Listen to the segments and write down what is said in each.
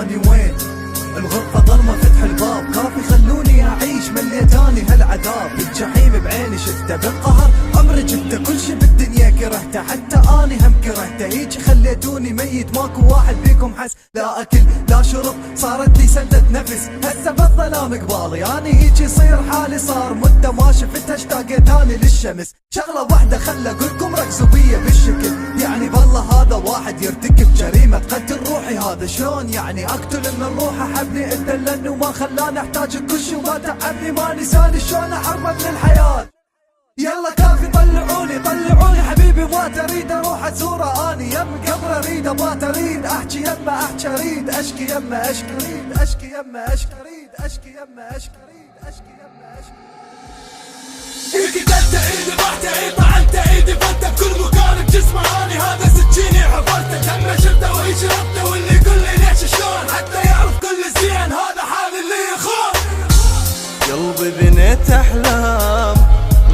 اني وين؟ الغرفة ظلمة فتح الباب، خاف يخلوني اعيش مليتاني هالعذاب. الجحيم بعيني شفته بالقهر، امري جبته كل شي بالدنيا كرهته، حتى اني هم كرهته. هيج خليتوني ميت ماكو واحد بيكم حس، لا اكل لا شرب صارت لي سدة نفس. هسه بالظلام قبالي اني هيج يصير حالي، صار مدة ما شفتها اشتاقت اني للشمس. شغلة واحدة خلى اقولكم ركزوا بيا بالشكل، يعني بالله هذا واحد يرتكب جريمة تقتل روحي. هذا شلون يعني اقتل من الروح؟ احبني انت لانه ما خلاني احتاج كل شي، وما تعبني ما نساني شلون احرمك من الحياة. يلا كافي طلعوني طلعوني حبيبي، ما تريد اروح ازوره اني يم قبر اريد ابات اريد احكي يمه احكي اريد اشكي يمه اشكي اريد اشكي يمه اشكي اريد اشكي يمه اشكي اريد اشكي يمه اشكي. قتلت ايدي رحت ايدي طعنت ايدي فانت بكل مكان بجسمه اني هذا سكيني حفرته لما شفته وهي شربته، واللي يقول لي ليش شلون حتى يعرف كل زين هذا حال اللي يخون. قلبي بنيت احلام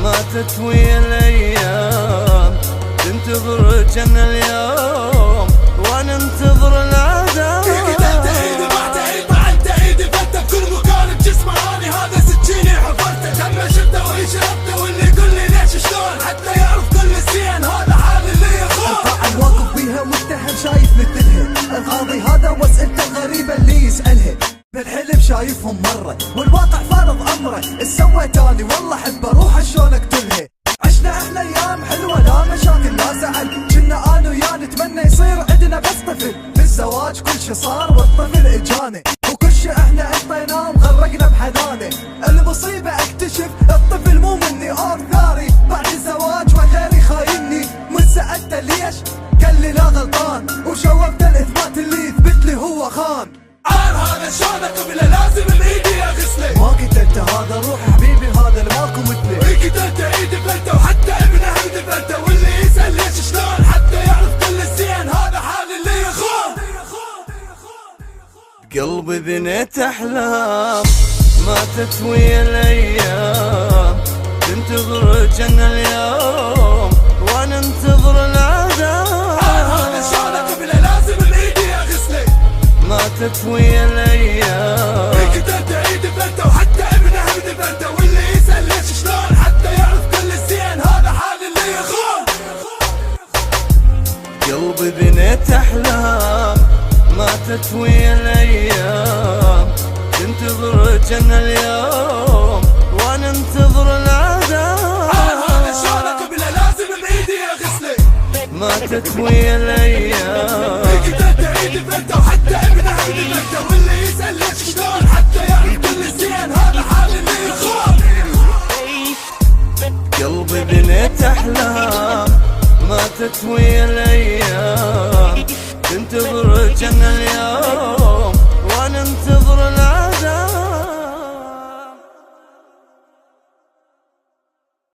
ما تتوي الايام، تنتظر الجنة اليوم وانا انتظر العذاب. قتلت ايدي رحت ايدي طعنت ايدي فانت بكل مكان بجسمه اني هذا سكيني حفرته لما شفته وهي شربته، واللي يقول لي ليش شلون حتى يعرف كل زين هذا حال اللي يخون. الفاعل واقف بيها متهم شايف مثلها، القاضي هذا واسئلته الغريبة اللي يسألها. بالحلم شايفهم مرة والواقع فارض امره، ايش سويت اني والله احب اروح شلون اقتلها. عشنا احنا ايام حلوة لا مشاكل لا زعل، كنا انا وياه نتمنى يصير عندنا بس طفل. بالزواج كل شي صار والطفل اجانا، وكل شي احنا اعطيناه وغرقنا بحنانه. المصيبة اكتشف الطفل مو مني اور ثاري، بعد الزواج وغيري خايني. من سألته ليش قال لي لا غلطان، وشوفت الاثبات اللي يثبت لي هو خان. عار هذا شلونك قبله لازم بايدي اغسله، ما قتلت هذا روح حبيبي هذا اللي ماكو مثله. قتلت ايدي فلته وحتى ابنه هم دفلته، واللي يسأل ليش شلون حتى يعرف كل الزين هذا حال اللي يخون. قلبي بنيت احلام ما تتوي الايام، تنتظر الجنة اليوم وانا انتظر العذاب. هذا شلونك قبله لازم بايدي اغسله، ما تتوي الايام. قتلت ايدي فلته وحتى ابنه هم دفلته، واللي يسأل ليش شلون حتى يعرف كل الزين هذا حال اللي يخون. قلبي بنيت احلام ما تتوي الايام، تنتظر الجنة اليوم وانا انتظر العذاب. هذا شلونك قبله لازم بايدي اغسله، ما تتوي الايام. قتلت ايدي فلته وحتى ابنه هم دفلته، واللي يسأل ليش شلون حتى يعرف كل الزين هذا حال اللي يخون. قلبي بنيت احلام ما تتوي الايام، تنتظر الجنة اليوم